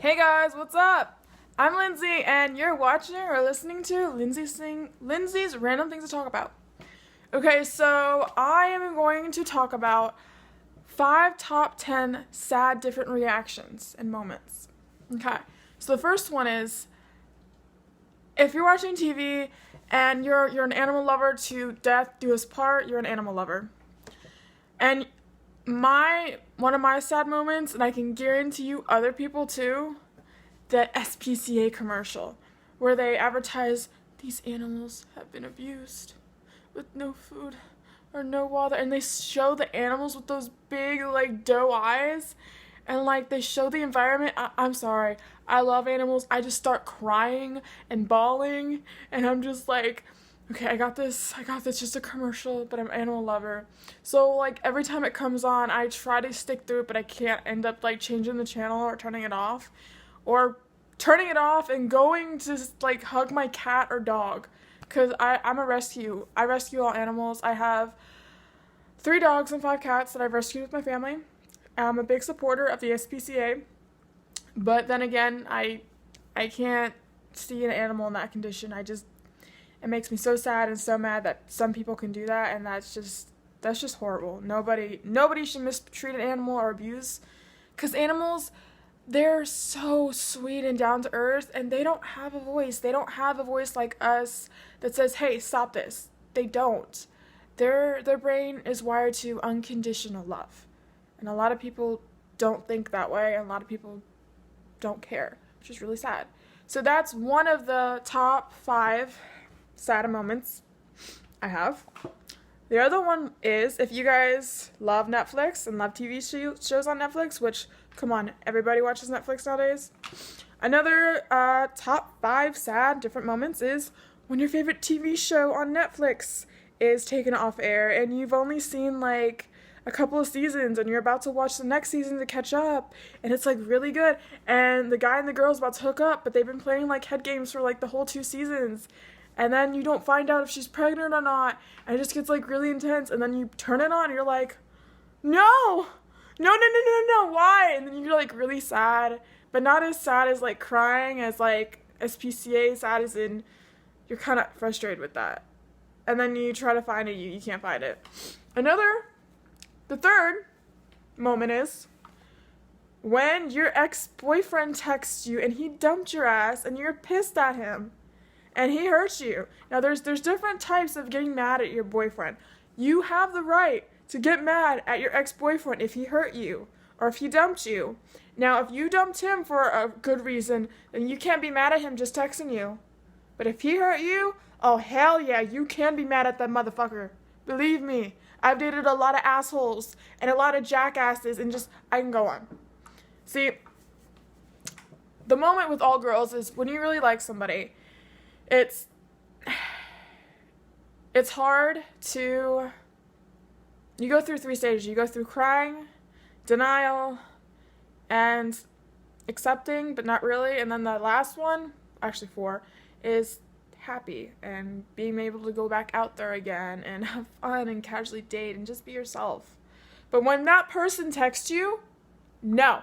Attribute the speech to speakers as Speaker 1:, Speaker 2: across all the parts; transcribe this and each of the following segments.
Speaker 1: Hey guys, what's up? I'm Lindsay, and you're watching or listening to Lindsay's Random Things to Talk About. Okay, so I am going to talk about 5 top 10 sad different reactions and moments. Okay, so the first one is if you're watching TV and you're an animal lover to death do us part, you're an animal lover. And one of my sad moments, and I can guarantee you other people too, that SPCA commercial where they advertise these animals have been abused with no food or no water, and they show the animals with those big like doe eyes, and like they show the environment. I'm sorry, I love animals. I just start crying and bawling, and I'm just like, okay, I got this, just a commercial, but I'm an animal lover. So like every time it comes on, I try to stick through it, but I can't, end up like changing the channel or turning it off. Or turning it off and going to like hug my cat or dog. Because I'm a rescue. I rescue all animals. I have 3 dogs and 5 cats that I've rescued with my family. I'm a big supporter of the SPCA. But then again, I can't see an animal in that condition. It makes me so sad and so mad that some people can do that, and that's just horrible. Nobody should mistreat an animal or abuse, because animals, they're so sweet and down to earth, and they don't have a voice. They don't have a voice like us that says, "Hey, stop this." They don't. Their brain is wired to unconditional love, and a lot of people don't think that way, and a lot of people don't care, which is really sad. So that's one of the top 5 sad moments I have. The other one is, if you guys love Netflix and love TV shows on Netflix, which, come on, everybody watches Netflix nowadays. Another top 5 sad different moments is when your favorite TV show on Netflix is taken off air and you've only seen like a couple of seasons and you're about to watch the next season to catch up, and it's like really good, and the guy and the girl's about to hook up, but they've been playing like head games for like the whole 2 seasons. And then you don't find out if she's pregnant or not, and it just gets like really intense, and then you turn it on and you're like, no, why? And then you're like really sad, but not as sad as like crying, as like SPCA sad, as in you're kind of frustrated with that. And then you try to find it, you can't find it. The third moment is when your ex-boyfriend texts you and he dumped your ass and you're pissed at him and he hurts you. Now there's different types of getting mad at your boyfriend. You have the right to get mad at your ex-boyfriend if he hurt you or if he dumped you. Now if you dumped him for a good reason, then you can't be mad at him just texting you. But if he hurt you, oh hell yeah, you can be mad at that motherfucker. Believe me, I've dated a lot of assholes and a lot of jackasses, and I can go on. See, the moment with all girls is when you really like somebody, it's hard to, you go through 3 stages. You go through crying, denial, and accepting, but not really. And then the last one, actually 4, is happy and being able to go back out there again and have fun and casually date and just be yourself. But when that person texts you, no.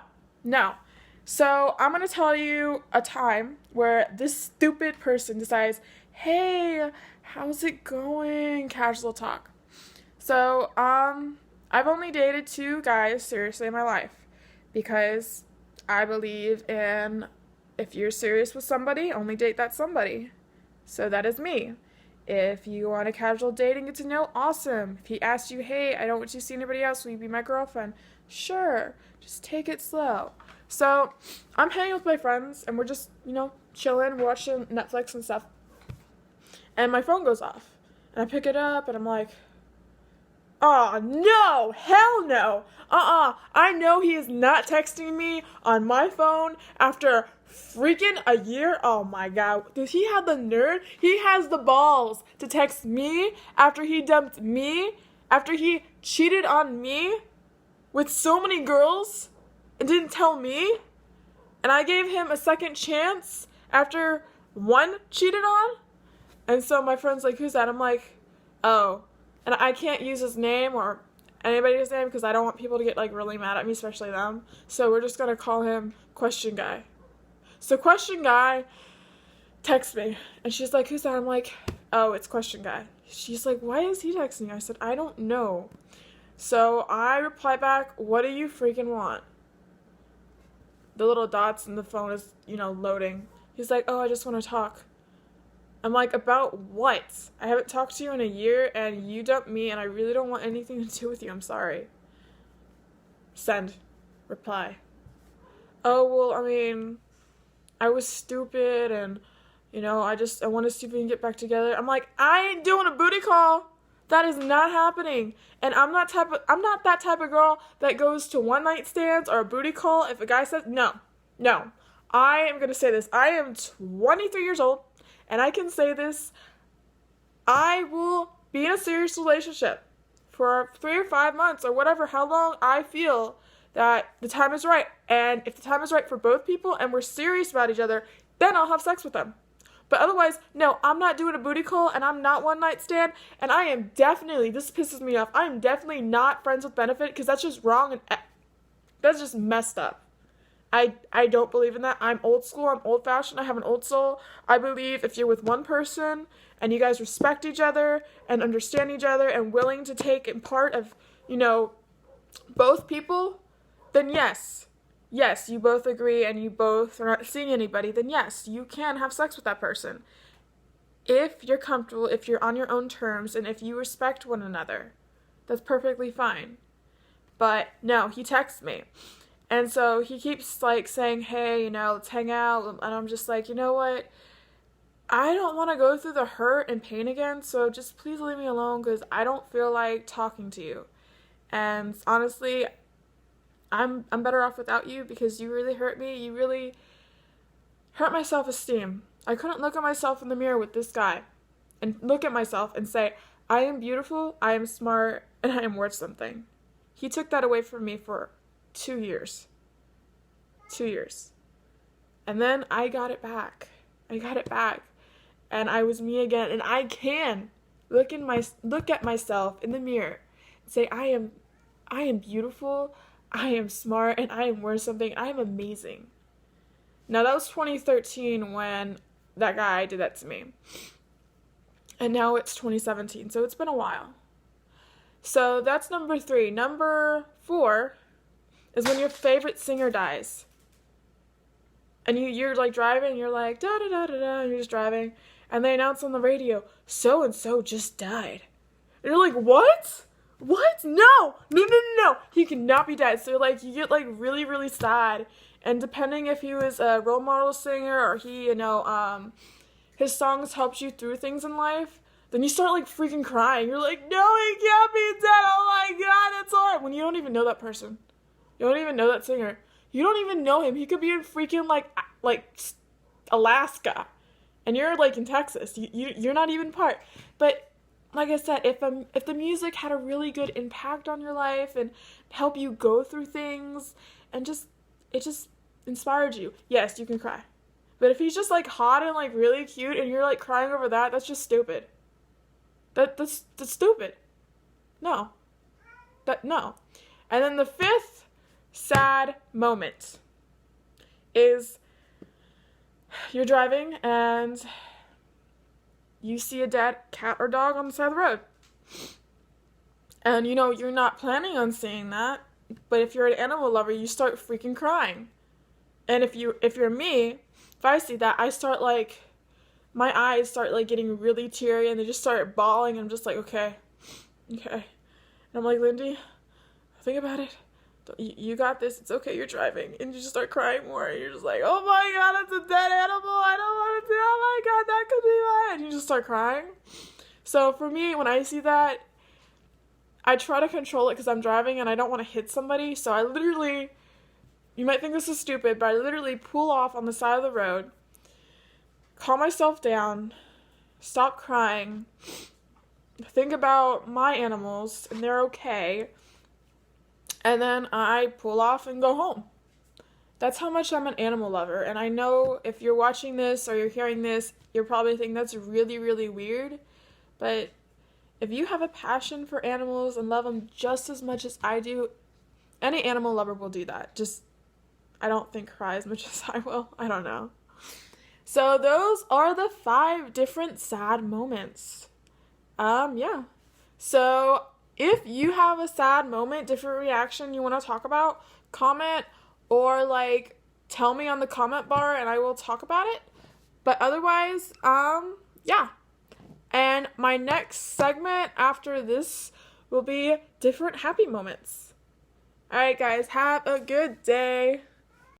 Speaker 1: So I'm going to tell you a time where this stupid person decides, hey, how's it going? Casual talk. So, I've only dated 2 guys seriously in my life because I believe in, if you're serious with somebody, only date that somebody. So that is me. If you want a casual date and get to know, awesome. If he asks you, hey, I don't want you to see anybody else, will you be my girlfriend? Sure. Just take it slow. So I'm hanging with my friends and we're just, chilling, watching Netflix and stuff. And my phone goes off. And I pick it up and I'm like, oh, no, hell no. I know he is not texting me on my phone after freaking a year. Oh my god. Does he have the nerve? He has the balls to text me after he dumped me, after he cheated on me with so many girls and didn't tell me. And I gave him a second chance after one cheated on. And so my friend's like, who's that? I'm like, oh. And I can't use his name or anybody's name because I don't want people to get like really mad at me, especially them. So we're just going to call him Question Guy. So Question Guy texts me, and she's like, who's that? I'm like, oh, it's Question Guy. She's like, why is he texting me? I said, I don't know. So I reply back, what do you freaking want? The little dots in the phone is, loading. He's like, oh, I just want to talk. I'm like, about what? I haven't talked to you in a year, and you dumped me, and I really don't want anything to do with you. I'm sorry. Send. Reply. Oh, well, I mean, I was stupid, and, I want to see if we can get back together. I'm like, I ain't doing a booty call. That is not happening. And I'm not that type of girl that goes to one night stands or a booty call if a guy says no. I am going to say this. I am 23 years old, and I can say this. I will be in a serious relationship for 3 or 5 months or whatever, how long I feel that the time is right. And if the time is right for both people and we're serious about each other, then I'll have sex with them. But otherwise, no, I'm not doing a booty call, and I'm not one night stand, and I am definitely, this pisses me off, I am definitely not friends with benefit, because that's just wrong, and that's just messed up. I don't believe in that. I'm old school, I'm old fashioned, I have an old soul. I believe if you're with one person, and you guys respect each other, and understand each other, and willing to take in part of, both people, then yes, you both agree and you both are not seeing anybody, then yes, you can have sex with that person. If you're comfortable, if you're on your own terms, and if you respect one another, that's perfectly fine. But no, he texts me. And so he keeps saying, hey, let's hang out. And I'm just like, you know what? I don't want to go through the hurt and pain again, so just please leave me alone because I don't feel like talking to you. And honestly, I'm better off without you because you really hurt me. You really hurt my self-esteem. I couldn't look at myself in the mirror with this guy and look at myself and say, I am beautiful, I am smart, and I am worth something. He took that away from me for 2 years. 2 years. And then I got it back. And I was me again. And I can look at myself in the mirror and say, I am beautiful, I am smart, and I am worth something. I am amazing. Now, that was 2013 when that guy did that to me. And now it's 2017, so it's been a while. So that's number 3. Number 4 is when your favorite singer dies. And you're driving, and you're like, da-da-da-da-da, and you're just driving. And they announce on the radio, so-and-so just died. And you're like, what? What? No! He cannot be dead. So, you get, really, really sad. And depending if he was a role model singer or he, his songs helped you through things in life, then you start, freaking crying. You're like, no, he can't be dead. Oh, my God, that's hard. When you don't even know that person. You don't even know that singer. You don't even know him. He could be in freaking, Alaska. And you're, in Texas. You're not even part. But like I said, if the music had a really good impact on your life and help you go through things and it just inspired you, yes, you can cry. But if he's just hot and really cute and you're crying over that, that's just stupid. That's stupid. No. No. And then the 5th sad moment is you're driving and you see a dead cat or dog on the side of the road. And you're not planning on seeing that, but if you're an animal lover, you start freaking crying. And if you're me, if I see that, I start my eyes start getting really teary and they just start bawling. I'm just like, okay. And I'm like, Lindy, think about it. You got this. It's okay. You're driving. And you just start crying more. And you're just like, oh my God, that's a dead animal. I don't want to do. Oh my God, that could be mine. And you just start crying. So for me, when I see that, I try to control it because I'm driving and I don't want to hit somebody. So I literally, you might think this is stupid, but I literally pull off on the side of the road, calm myself down, stop crying, think about my animals and they're okay. And then I pull off and go home. That's how much I'm an animal lover. And I know if you're watching this or you're hearing this, you're probably thinking that's really, really weird. But if you have a passion for animals and love them just as much as I do, any animal lover will do that. Just I don't think cry as much as I will. I don't know. So those are the 5 different sad moments. Yeah. So if you have a sad moment, different reaction you want to talk about, comment or like tell me on the comment bar and I will talk about it. But otherwise, yeah. And my next segment after this will be different happy moments. All right, guys, have a good day.